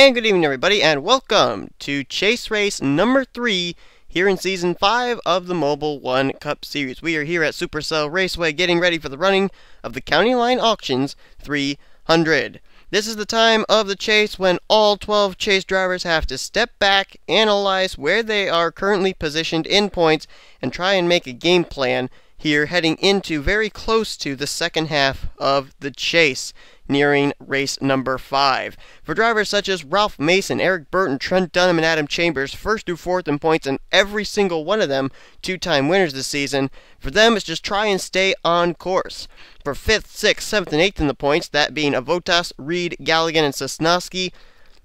And good evening, everybody, and welcome to Chase Race number 3 here in Season 5 of the Mobil1 Cup Series. We are here at SuperCell Raceway getting ready for the running of the County Line Auctions 300. This is the time of the chase when all 12 chase drivers have to step back, analyze where they are currently positioned in points, and try and make a game plan here heading into very close to the second half of the chase, nearing race number 5. For drivers such as Ralph Mason, Eric Burton, Trent Dunham, and Adam Chambers, first through fourth in points, and every single one of them two-time winners this season, for them it's just try and stay on course. For 5th, 6th, 7th, and 8th in the points, that being Avotas, Reed, Galligan, and Sosnowski,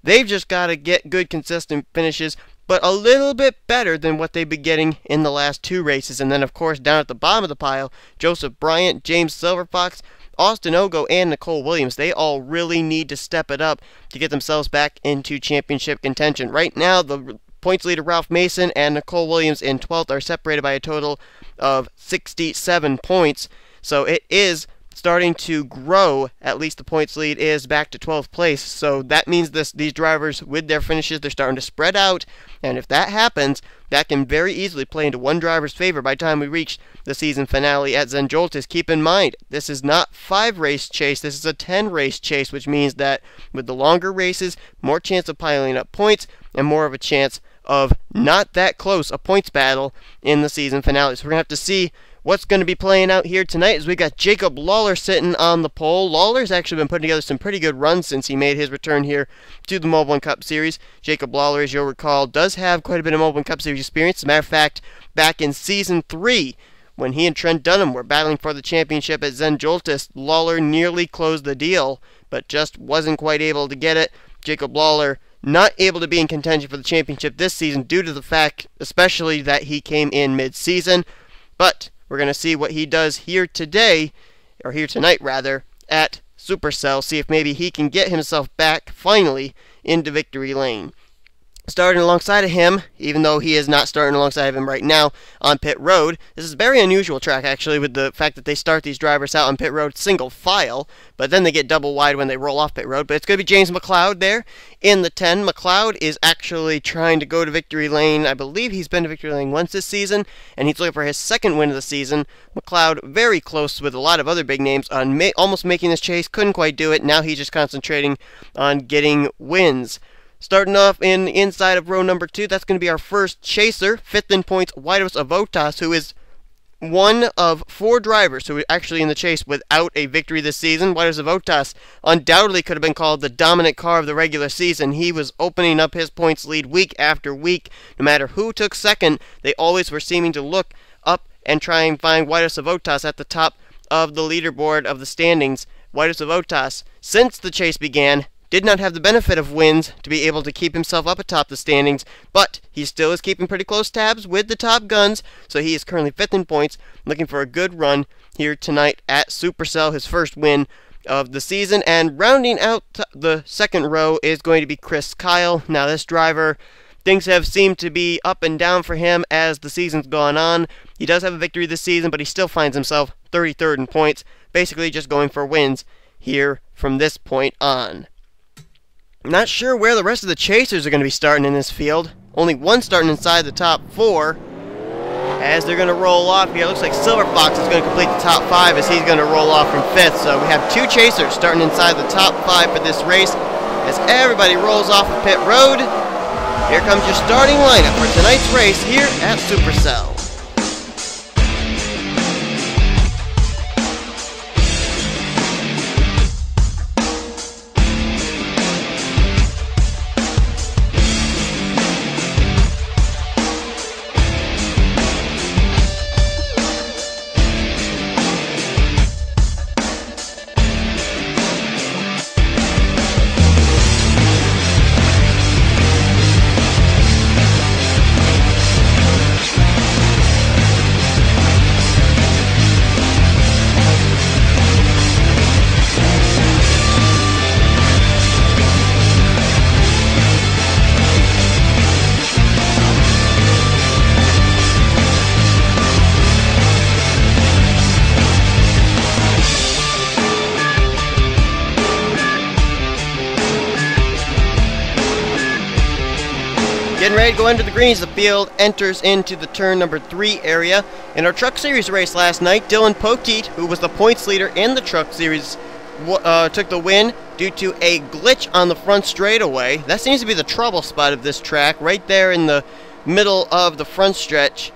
they've just got to get good consistent finishes, but a little bit better than what they've been getting in the last 2 races. And then, of course, down at the bottom of the pile, Joseph Bryant, James Silverfox, Austin Ogo, and Nicole Williams, they all really need to step it up to get themselves back into championship contention. Right now, the points leader Ralph Mason and Nicole Williams in 12th are separated by a total of 67 points. So it is starting to grow. At least the points lead is back to 12th place. So that means these drivers, with their finishes, they're starting to spread out. And if that happens, that can very easily play into one driver's favor by the time we reach the season finale at Zandvoorts. Keep in mind, this is not 5-race chase, this is a 10-race chase, which means that with the longer races, more chance of piling up points, and more of a chance of not that close a points battle in the season finale. So we're going to have to see what's going to be playing out here tonight as we got Jacob Lawler sitting on the pole. Lawler's actually been putting together some pretty good runs since he made his return here to the Mobil1 Cup Series. Jacob Lawler, as you'll recall, does have quite a bit of Mobil1 Cup Series experience. As a matter of fact, back in Season 3, when he and Trent Dunham were battling for the championship at Zandvoorts, Lawler nearly closed the deal, but just wasn't quite able to get it. Jacob Lawler not able to be in contention for the championship this season due to the fact, especially, that he came in mid-season. But we're going to see what he does here today, or here tonight rather, at SuperCell, see if maybe he can get himself back, finally, into victory lane. Starting alongside of him, even though he is not starting alongside of him right now on pit road. This is a very unusual track, actually, with the fact that they start these drivers out on pit road single file, but then they get double wide when they roll off pit road. But it's going to be James McLeod there in the 10. McLeod is actually trying to go to victory lane. I believe he's been to victory lane once this season, and he's looking for his second win of the season. McLeod very close with a lot of other big names on almost making this chase. Couldn't quite do it. Now he's just concentrating on getting wins. Starting off inside of row number 2, that's going to be our first chaser, 5th in points, Waidos Avotas, who is one of 4 drivers who are actually in the chase without a victory this season. Waidos Avotas undoubtedly could have been called the dominant car of the regular season. He was opening up his points lead week after week. No matter who took second, they always were seeming to look up and try and find Waidos Avotas at the top of the leaderboard of the standings. Waidos Avotas, since the chase began, did not have the benefit of wins to be able to keep himself up atop the standings, but he still is keeping pretty close tabs with the top guns, so he is currently 5th in points, looking for a good run here tonight at SuperCell, his first win of the season. And rounding out the second row is going to be Chris Kyle. Now this driver, things have seemed to be up and down for him as the season's gone on. He does have a victory this season, but he still finds himself 33rd in points, basically just going for wins here from this point on. Not sure where the rest of the chasers are going to be starting in this field. Only one starting inside the top 4 as they're going to roll off here. Looks like Silverfox is going to complete the top 5 as he's going to roll off from 5th. So we have 2 chasers starting inside the top 5 for this race as everybody rolls off of pit road. Here comes your starting lineup for tonight's race here at SuperCell. ready to go under the greens. The field enters into the turn number 3 area. In our Truck Series race last night, Dylan Poteet, who was the points leader in the Truck Series, took the win due to a glitch on the front straightaway. That seems to be the trouble spot of this track, right there in the middle of the front stretch.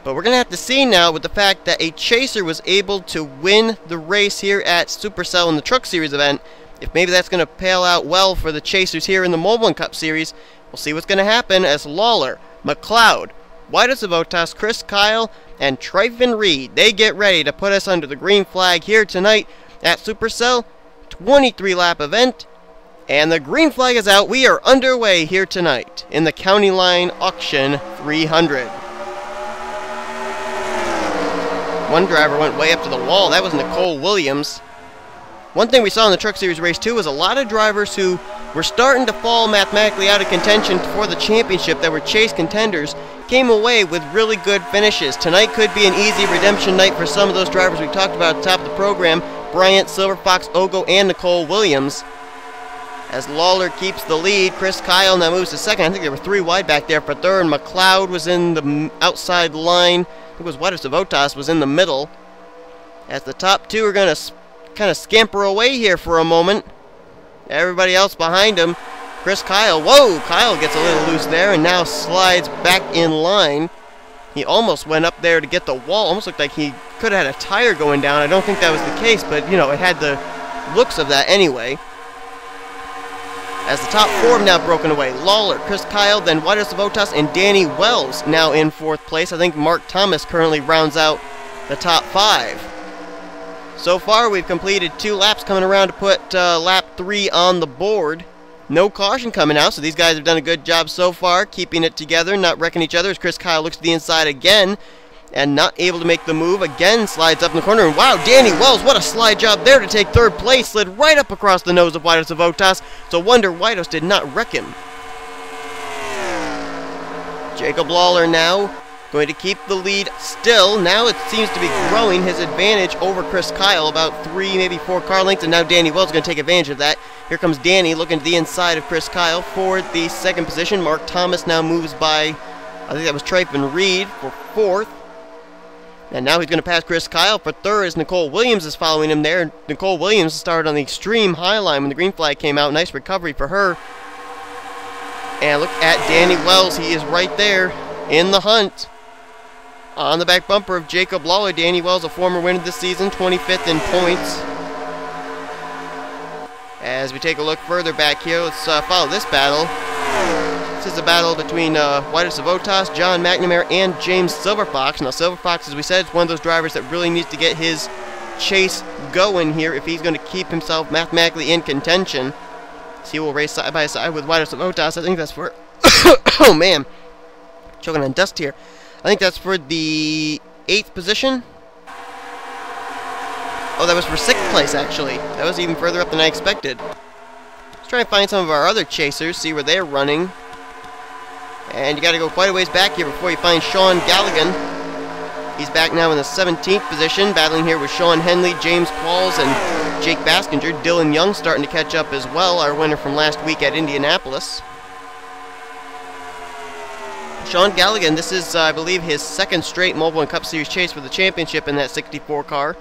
But we're going to have to see now, with the fact that a chaser was able to win the race here at SuperCell in the Truck Series event, if maybe that's going to pale out well for the chasers here in the Mobil1 Cup Series. We'll see what's going to happen as Lawler, McLeod, Whitus, Chris Kyle, and Tryfon Reed, they get ready to put us under the green flag here tonight at SuperCell. 23-lap event, and the green flag is out. We are underway here tonight in the County Line Auction 300. One driver went way up to the wall. That was Nicole Williams. One thing we saw in the Truck Series race 2 was a lot of drivers who were starting to fall mathematically out of contention for the championship that were chase contenders came away with really good finishes. Tonight could be an easy redemption night for some of those drivers we talked about at the top of the program: Bryant, Silver Fox, Ogo, and Nicole Williams. As Lawler keeps the lead, Chris Kyle now moves to second. I think there were 3 wide back there for third. McLeod was in the outside line. I think it was Whitus was in the middle. As the top 2 are going to kind of scamper away here for a moment. Everybody else behind him. Chris Kyle, whoa, Kyle gets a little loose there and now slides back in line. He almost went up there to get the wall. Almost looked like he could have had a tire going down. I don't think that was the case, but, you know, it had the looks of that anyway. As the top 4 have now broken away. Lawler, Chris Kyle, then Whitus, and Danny Wells now in 4th place. I think Mark Thomas currently rounds out the top 5. So far, we've completed 2 laps coming around to put lap 3 on the board. No caution coming out, so these guys have done a good job so far, keeping it together, not wrecking each other, as Chris Kyle looks to the inside again, and not able to make the move. Again, slides up in the corner, and wow, Danny Wells, what a slide job there to take 3rd place. Slid right up across the nose of Whitus. So wonder Whitus did not wreck him. Jacob Lawler now going to keep the lead still. Now it seems to be growing his advantage over Chris Kyle, about 3, maybe 4 car lengths, and now Danny Wells is going to take advantage of that. Here comes Danny looking to the inside of Chris Kyle for the 2nd position. Mark Thomas now moves by, I think that was Tryfon Reed for 4th. And now he's going to pass Chris Kyle for 3rd as Nicole Williams is following him there. Nicole Williams started on the extreme high line when the green flag came out. Nice recovery for her. And look at Danny Wells. He is right there in the hunt. On the back bumper of Jacob Lawler. Danny Wells, a former winner this season, 25th in points. As we take a look further back here, let's follow this battle. This is a battle between Whitus, John McNamara, and James Silverfox. Now, Silverfox, as we said, is one of those drivers that really needs to get his chase going here if he's going to keep himself mathematically in contention. So he will race side by side with Whitus. I think that's for... oh, man. Choking on dust here. I think that's for the 8th position. Oh, that was for 6th place, actually. That was even further up than I expected. Let's try and find some of our other chasers, see where they're running. And you got to go quite a ways back here before you find Sean Galligan. He's back now in the 17th position, battling here with Sean Henley, James Qualls, and Jake Baskinger. Dylan Young starting to catch up as well, our winner from last week at Indianapolis. Sean Galligan, this is, I believe, his 2nd straight Mobil1 Cup Series chase for the championship in that 64 car.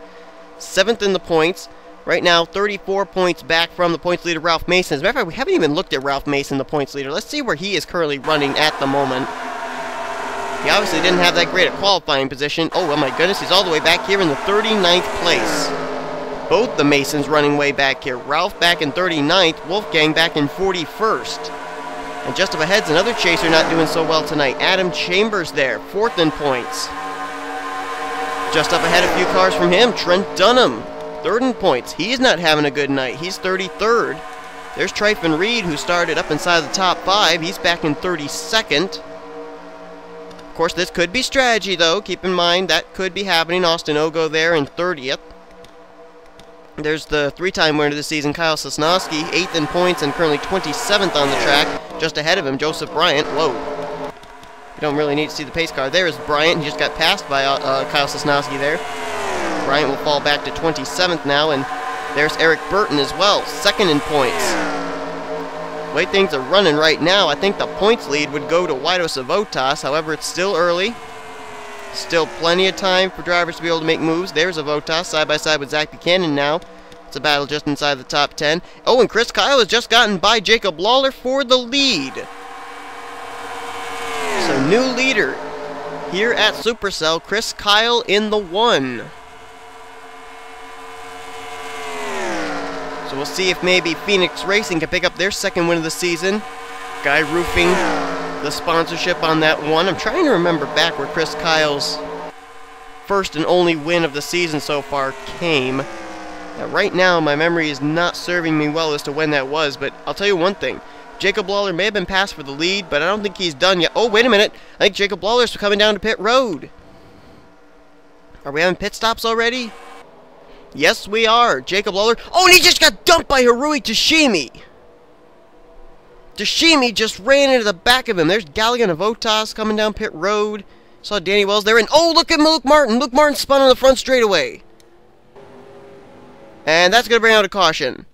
7th in the points. Right now, 34 points back from the points leader, Ralph Mason. As a matter of fact, we haven't even looked at Ralph Mason, the points leader. Let's see where he is currently running at the moment. He obviously didn't have that great a qualifying position. Oh my goodness, he's all the way back here in the 39th place. Both the Masons running way back here. Ralph back in 39th, Wolfgang back in 41st. And just up ahead's another chaser not doing so well tonight. Adam Chambers there, 4th in points. Just up ahead a few cars from him, Trent Dunham, 3rd in points. He's not having a good night. He's 33rd. There's Tryfon Reed, who started up inside the top 5. He's back in 32nd. Of course, this could be strategy, though. Keep in mind, that could be happening. Austin Ogo there in 30th. There's the 3-time winner this season, Kyle Sosnowski, 8th in points and currently 27th on the track. Just ahead of him, Joseph Bryant. Whoa. You don't really need to see the pace car. There is Bryant. He just got passed by Kyle Sosnowski there. Bryant will fall back to 27th now, and there's Eric Burton as well, 2nd in points. The way things are running right now, I think the points lead would go to Wido Savotas. However, it's still early. Still plenty of time for drivers to be able to make moves. There's Savotas side by side with Zach Buchanan now. It's a battle just inside the top 10. Oh, and Chris Kyle has just gotten by Jacob Lawler for the lead. So new leader here at SuperCell, Chris Kyle in the 1. So we'll see if maybe Phoenix Racing can pick up their second win of the season. Guy roofing the sponsorship on that 1. I'm trying to remember back where Chris Kyle's first and only win of the season so far came. Now, right now, my memory is not serving me well as to when that was, but I'll tell you one thing. Jacob Lawler may have been passed for the lead, but I don't think he's done yet. Oh, wait a minute. I think Jacob Lawler's coming down to pit road. Are we having pit stops already? Yes, we are. Jacob Lawler. Oh, and he just got dumped by Harui Tashimi. Tashimi just ran into the back of him. There's Galligan of Otas coming down pit road. Saw Danny Wells there. And oh, look at Luke Martin. Luke Martin spun on the front straightaway. And that's going to bring out a caution.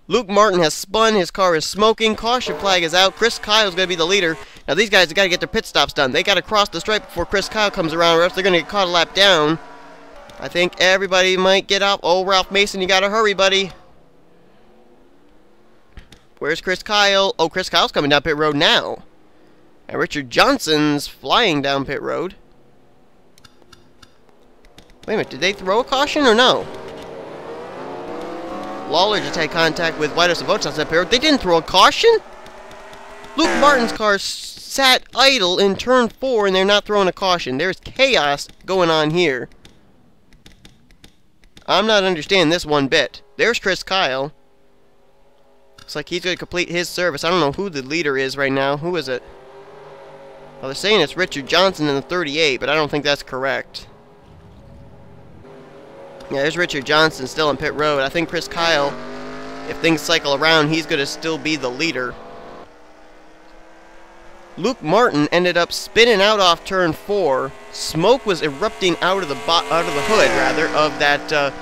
Luke Martin has spun. His car is smoking. Caution flag is out. Chris Kyle is going to be the leader. Now, these guys have got to get their pit stops done. They got to cross the stripe before Chris Kyle comes around, or else they're going to get caught a lap down. I think everybody might get up. Oh, Ralph Mason, you got to hurry, buddy. Where's Chris Kyle? Oh, Chris Kyle's coming down pit road now. And Richard Johnson's flying down pit road. Wait a minute, did they throw a caution or no? Lawler just had contact with Wido Savotas up here. They didn't throw a caution? Luke Martin's car sat idle in turn 4 and they're not throwing a caution. There's chaos going on here. I'm not understanding this one bit. There's Chris Kyle. Looks like he's going to complete his service. I don't know who the leader is right now. Who is it? Well, they're saying it's Richard Johnson in the 38, but I don't think that's correct. Yeah, there's Richard Johnson still on pit road. I think Chris Kyle, if things cycle around, he's going to still be the leader. Luke Martin ended up spinning out off turn 4. Smoke was erupting out of the hood, rather, of that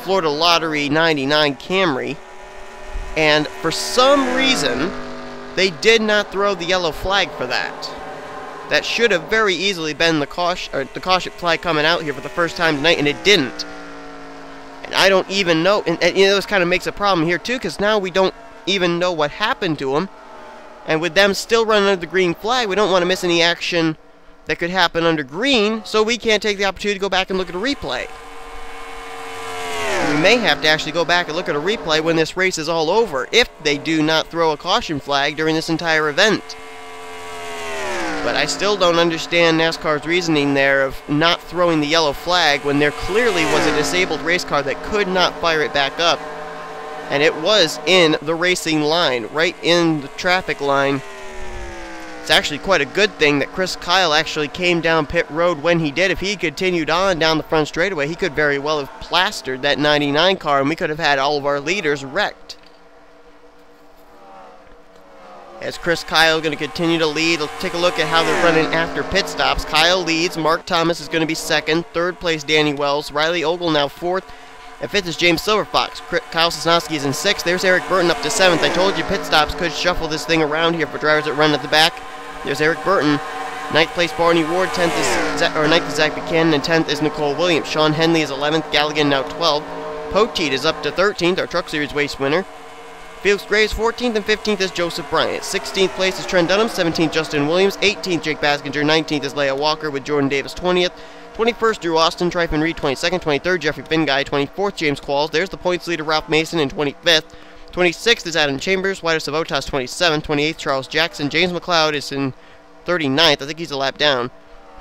Florida Lottery 99 Camry. And for some reason, they did not throw the yellow flag for that. That should have very easily been the caution flag coming out here for the first time tonight, and it didn't. And I don't even know, and you know, this kind of makes a problem here too, because now we don't even know what happened to him. And with them still running under the green flag, we don't want to miss any action that could happen under green, so we can't take the opportunity to go back and look at a replay. We may have to actually go back and look at a replay when this race is all over, if they do not throw a caution flag during this entire event. But I still don't understand NASCAR's reasoning there of not throwing the yellow flag when there clearly was a disabled race car that could not fire it back up. And it was in the racing line, right in the traffic line. It's actually quite a good thing that Chris Kyle actually came down pit road when he did. If he continued on down the front straightaway, he could very well have plastered that 99 car, and we could have had all of our leaders wrecked. As Chris Kyle going to continue to lead, let's take a look at how they're running after pit stops. Kyle leads. Mark Thomas is going to be second. Third place, Danny Wells. Riley Ogle now fourth. And fifth is James Silverfox. Kyle Sosnowski is in sixth. There's Eric Burton up to seventh. I told you pit stops could shuffle this thing around here for drivers that run at the back. There's Eric Burton. Ninth place, Barney Ward. Ninth is Zach Buchanan, and 10th is Nicole Williams. Sean Henley is 11th. Galligan now 12th. Poteet is up to 13th, our Truck Series race winner. Felix Gray is 14th, and 15th is Joseph Bryant. 16th place is Trent Dunham, 17th Justin Williams, 18th Jake Baskinger, 19th is Leia Walker with Jordan Davis 20th, 21st Drew Austin, Tryphon Reed 22nd, 23rd Jeffrey Finguy, 24th James Qualls. There's the points leader Ralph Mason in 25th. 26th is Adam Chambers, Wido Savotas 27th, 28th Charles Jackson, James McLeod is in 39th, I think he's a lap down.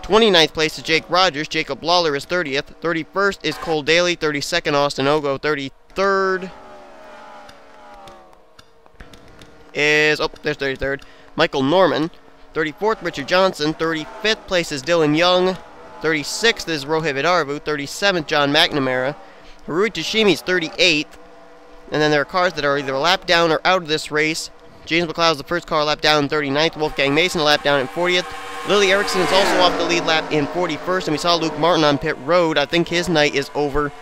29th place is Jake Rogers, Jacob Lawler is 30th, 31st is Cole Daly, 32nd Austin Ogo, 33rd is, oh, there's 33rd, Michael Norman, 34th Richard Johnson, 35th place is Dylan Young, 36th is Rohit Vidarvu, 37th John McNamara, Harui Tashimi's 38th, and then there are cars that are either a lap down or out of this race. James McLeod is the first car lap down in 39th, Wolfgang Mason a lap down in 40th, Lily Erickson is also off the lead lap in 41st, and we saw Luke Martin on pit road. I think his night is over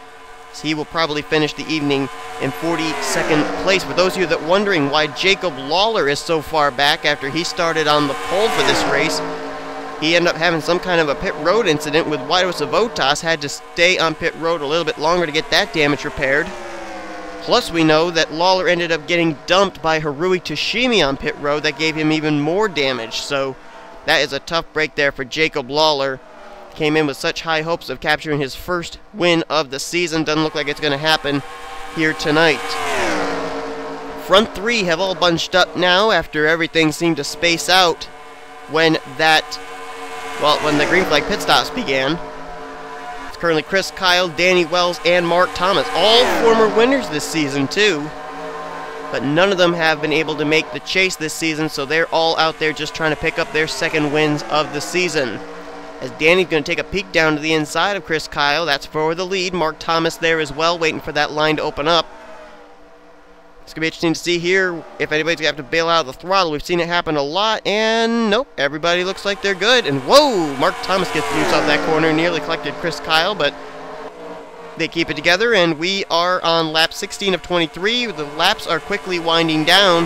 He will probably finish the evening in 42nd place. For those of you that are wondering why Jacob Lawler is so far back after he started on the pole for this race, he ended up having some kind of a pit road incident with Widos of Otas, had to stay on pit road a little bit longer to get that damage repaired. Plus we know that Lawler ended up getting dumped by Harui Toshimi on pit road. That gave him even more damage, so that is a tough break there for Jacob Lawler. Came in with such high hopes of capturing his first win of the season. Doesn't look like it's going to happen here tonight. Front three have all bunched up now after everything seemed to space out when the green flag pit stops began. It's currently Chris Kyle, Danny Wells, and Mark Thomas. All former winners this season too. But none of them have been able to make the chase this season, so they're all out there just trying to pick up their second wins of the season. As Danny's going to take a peek down to the inside of Chris Kyle. That's for the lead. Mark Thomas there as well, waiting for that line to open up. It's going to be interesting to see here if anybody's going to have to bail out of the throttle. We've seen it happen a lot, and nope, everybody looks like they're good. And whoa, Mark Thomas gets loose off that corner, nearly collected Chris Kyle, but they keep it together, and we are on lap 16 of 23. The laps are quickly winding down.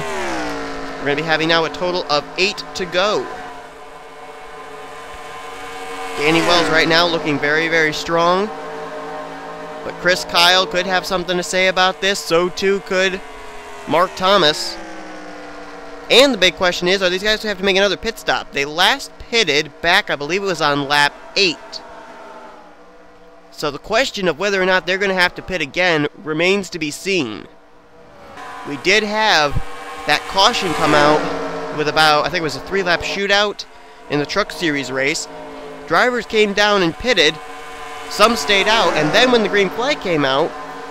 We're going to be having now a total of 8 to go. Danny Wells right now looking very, very strong. But Chris Kyle could have something to say about this. So too could Mark Thomas. And the big question is, are these guys going to have to make another pit stop? They last pitted back, I believe it was on lap 8. So the question of whether or not they're going to have to pit again remains to be seen. We did have that caution come out with about, I think it was a 3-lap shootout in the Truck Series race. Drivers came down and pitted, some stayed out, and then when the green flag came out,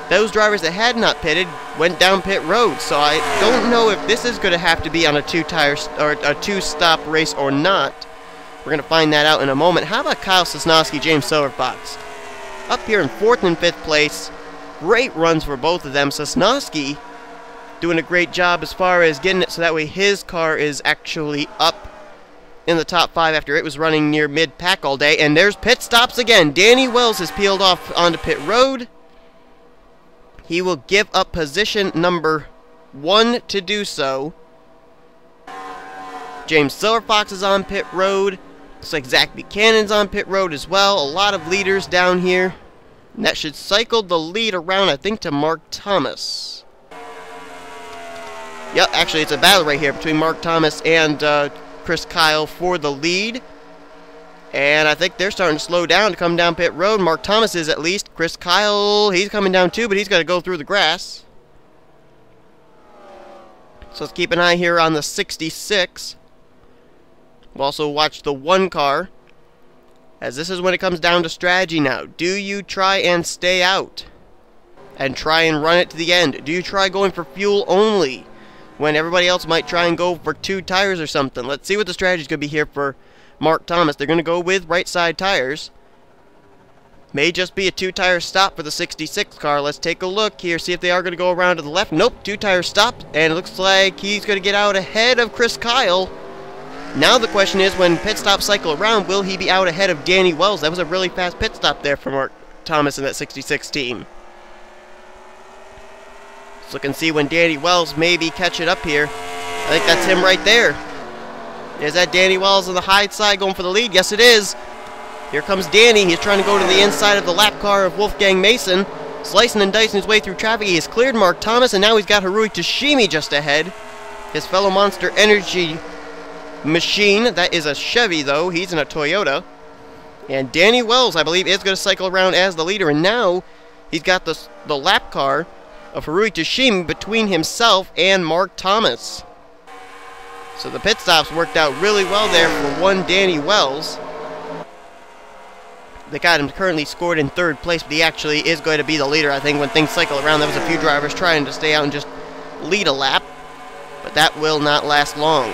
those drivers that had not pitted went down pit road. So I don't know if this is going to have to be on a two-stop race or not. We're going to find that out in a moment. How about Kyle Sosnowski, James Silverfox? Up here in 4th and 5th place. Great runs for both of them. Sosnowski doing a great job as far as getting it so that way his car is actually up in the top 5 after it was running near mid-pack all day. And there's pit stops again. Danny Wells has peeled off onto pit road. He will give up position number 1 to do so. James Silverfox is on pit road. Looks like Zach Buchanan's on pit road as well. A lot of leaders down here. And that should cycle the lead around, I think, to Mark Thomas. Yep, actually it's a battle right here between Mark Thomas and Chris Kyle for the lead. And I think they're starting to slow down to come down pit road. Mark Thomas is at least. Chris Kyle, he's coming down too, but he's got to go through the grass. So let's keep an eye here on the 66. We'll also watch the 1 car, as this is when it comes down to strategy now. Do you try and stay out and try and run it to the end? Do you try going for fuel only when everybody else might try and go for 2 tires or something? Let's see what the strategy is going to be here for Mark Thomas. They're going to go with right side tires. May just be a 2-tire stop for the 66 car. Let's take a look here, see if they are going to go around to the left. Nope, 2-tire stop, and it looks like he's going to get out ahead of Chris Kyle. Now the question is, when pit stops cycle around, will he be out ahead of Danny Wells? That was a really fast pit stop there for Mark Thomas in that 66 team. Let's look and see when Danny Wells maybe catch it up here. I think that's him right there. Is that Danny Wells on the high side going for the lead? Yes, it is. Here comes Danny. He's trying to go to the inside of the lap car of Wolfgang Mason. Slicing and dicing his way through traffic. He has cleared Mark Thomas, and now he's got Harui Toshimi just ahead. His fellow Monster Energy machine. That is a Chevy, though. He's in a Toyota. And Danny Wells, I believe, is going to cycle around as the leader. And now he's got the lap car of Harui Toshimi between himself and Mark Thomas. So the pit stops worked out really well there for one Danny Wells. They got him currently scored in 3rd place, but he actually is going to be the leader. I think when things cycle around, there was a few drivers trying to stay out and just lead a lap. But that will not last long.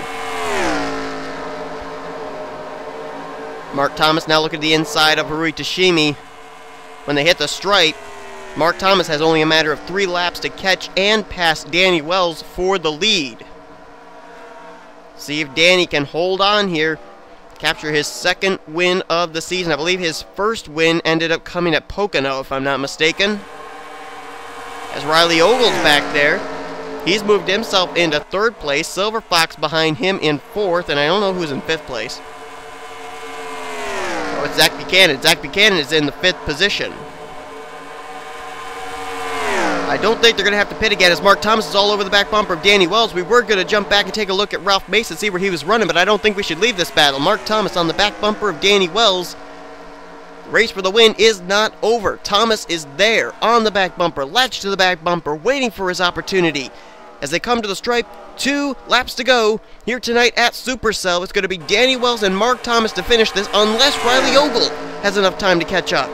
Mark Thomas now looking at the inside of Harui Toshimi. When they hit the stripe, Mark Thomas has only a matter of 3 laps to catch and pass Danny Wells for the lead. See if Danny can hold on here, capture his 2nd win of the season. I believe his 1st win ended up coming at Pocono, if I'm not mistaken. as Riley Ogle's back there. He's moved himself into 3rd place. Silver Fox behind him in 4th, and I don't know who's in 5th place. Oh, it's Zach Buchanan. Zach Buchanan is in the 5th position. I don't think they're going to have to pit again as Mark Thomas is all over the back bumper of Danny Wells. We were going to jump back and take a look at Ralph Mason, see where he was running, but I don't think we should leave this battle. Mark Thomas on the back bumper of Danny Wells. Race for the win is not over. Thomas is there on the back bumper, latched to the back bumper, waiting for his opportunity. As they come to the stripe, 2 laps to go here tonight at SuperCell. It's going to be Danny Wells and Mark Thomas to finish this, unless Riley Ogle has enough time to catch up.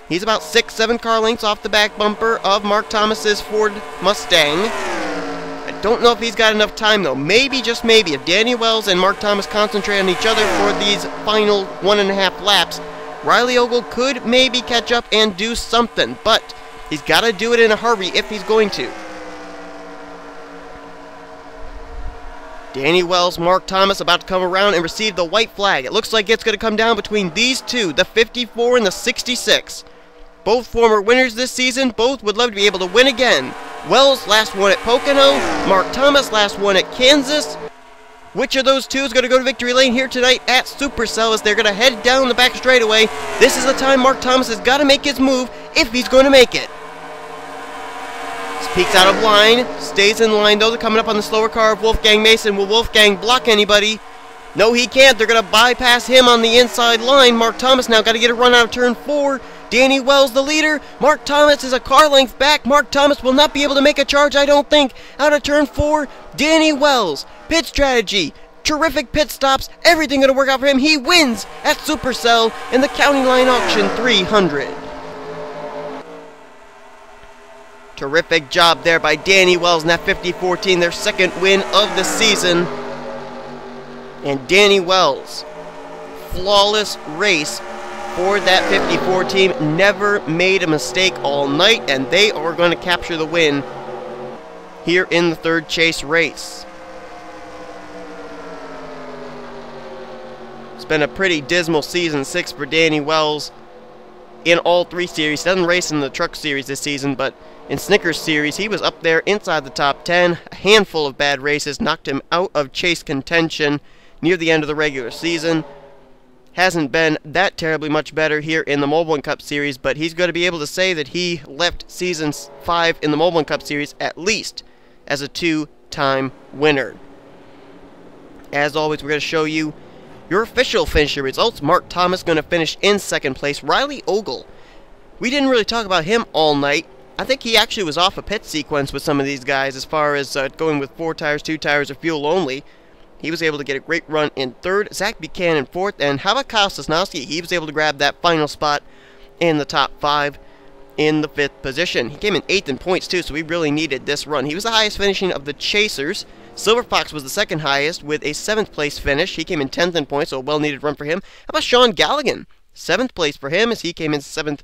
He's about 6-7 car lengths off the back bumper of Mark Thomas's Ford Mustang. I don't know if he's got enough time, though. Maybe, just maybe, if Danny Wells and Mark Thomas concentrate on each other for these final 1.5 laps, Riley Ogle could maybe catch up and do something, but he's got to do it in a hurry if he's going to. Danny Wells, Mark Thomas about to come around and receive the white flag. It looks like it's going to come down between these two, the 54 and the 66. Both former winners this season, both would love to be able to win again. Wells last won at Pocono, Mark Thomas last won at Kansas. Which of those two is going to go to victory lane here tonight at SuperCell as they're going to head down the back straightaway? This is the time Mark Thomas has got to make his move if he's going to make it. Peeks out of line, stays in line though. They're coming up on the slower car of Wolfgang Mason. Will Wolfgang block anybody? No, he can't. They're going to bypass him on the inside line. Mark Thomas now got to get a run out of turn 4. Danny Wells the leader. Mark Thomas is a car length back. Mark Thomas will not be able to make a charge, I don't think. Out of turn 4, Danny Wells. Pit strategy. Terrific pit stops. Everything going to work out for him. He wins at SuperCell in the County Line Auction 300. Terrific job there by Danny Wells in that 50-14, their 2nd win of the season. And Danny Wells, flawless race for that 54 team, never made a mistake all night, and they are going to capture the win here in the 3rd chase race. It's been a pretty dismal season 6 for Danny Wells in all 3 series. He doesn't race in the truck series this season, but in Snickers series, he was up there inside the top 10. A handful of bad races knocked him out of chase contention near the end of the regular season. Hasn't been that terribly much better here in the Mobil1 Cup Series, but he's going to be able to say that he left Season 5 in the Mobil1 Cup Series at least as a 2-time winner. As always, we're going to show you your official finisher results. Mark Thomas going to finish in 2nd place. Riley Ogle, we didn't really talk about him all night. I think he actually was off a pit sequence with some of these guys as far as going with 4 tires, 2 tires, or fuel only. He was able to get a great run in 3rd. Zach Buchanan 4th. And how about Kyle Sosnowski? He was able to grab that final spot in the top 5 in the 5th position. He came in 8th in points too, so we really needed this run. He was the highest finishing of the chasers. Silver Fox was the 2nd highest with a 7th place finish. He came in 10th in points, so a well-needed run for him. How about Sean Galligan? 7th place for him as he came in 7th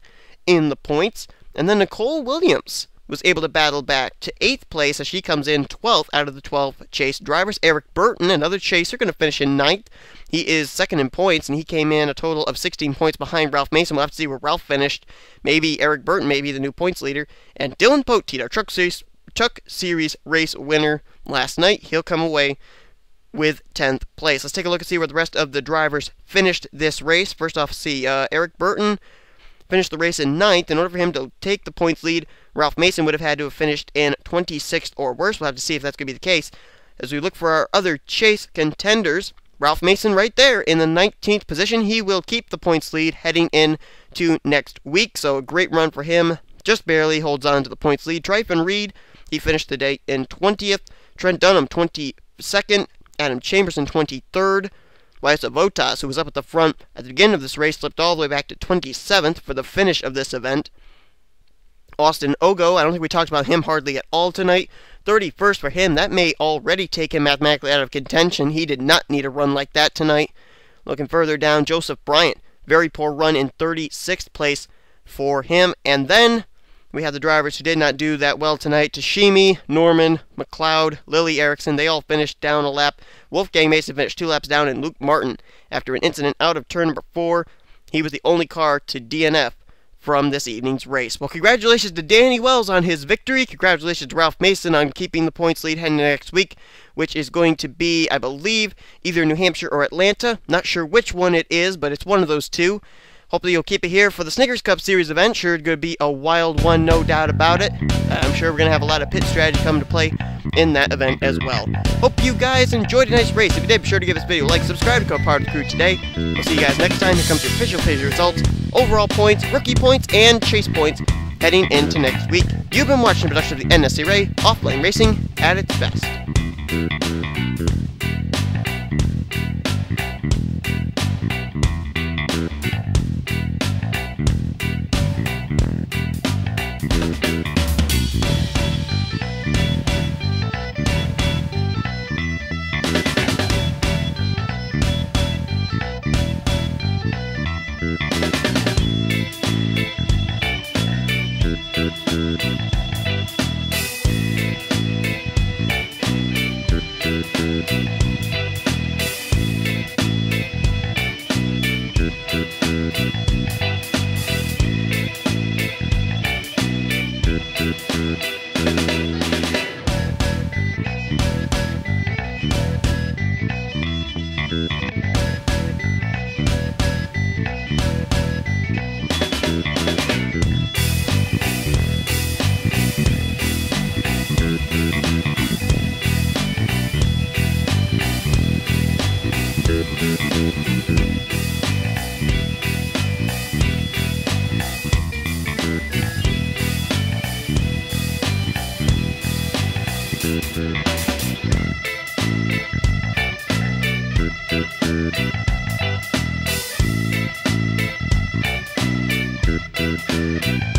in the points. And then Nicole Williams was able to battle back to 8th place as she comes in 12th out of the 12 chase drivers. Eric Burton, another chaser, going to finish in 9th. He is 2nd in points, and he came in a total of 16 points behind Ralph Mason. We'll have to see where Ralph finished. Maybe Eric Burton may be the new points leader. And Dylan Poteet, our Truck Series race winner last night, he'll come away with 10th place. Let's take a look and see where the rest of the drivers finished this race. First off, see Eric Burton finished the race in 9th. In order for him to take the points lead, Ralph Mason would have had to have finished in 26th or worse. We'll have to see if that's going to be the case. As we look for our other chase contenders, Ralph Mason right there in the 19th position. He will keep the points lead heading into next week, so a great run for him. Just barely holds on to the points lead. Tryphon Reed, he finished the day in 20th. Trent Dunham, 22nd. Adam Chambers in 23rd. Liza Votas, who was up at the front at the beginning of this race, slipped all the way back to 27th for the finish of this event. Austin Ogo, I don't think we talked about him hardly at all tonight. 31st for him. That may already take him mathematically out of contention. He did not need a run like that tonight. Looking further down, Joseph Bryant. Very poor run in 36th place for him. And then we have the drivers who did not do that well tonight. Tashimi, Norman, McLeod, Lily Erickson, they all finished down a lap. Wolfgang Mason finished 2 laps down, and Luke Martin, after an incident out of turn number 4, he was the only car to DNF from this evening's race. Well, congratulations to Danny Wells on his victory. Congratulations to Ralph Mason on keeping the points lead heading into next week, which is going to be, I believe, either New Hampshire or Atlanta. Not sure which one it is, but it's one of those two. Hopefully you'll keep it here for the Snickers Cup Series event. Sure, it's going to be a wild one, no doubt about it. I'm sure we're going to have a lot of pit strategy come to play in that event as well. Hope you guys enjoyed a nice race. If you did, be sure to give this video a like, subscribe to become part of the crew today. We'll see you guys next time. Here comes your official page results, overall points, rookie points, and chase points heading into next week. You've been watching a production of the NNSCRA, offline racing at its best. Thank you.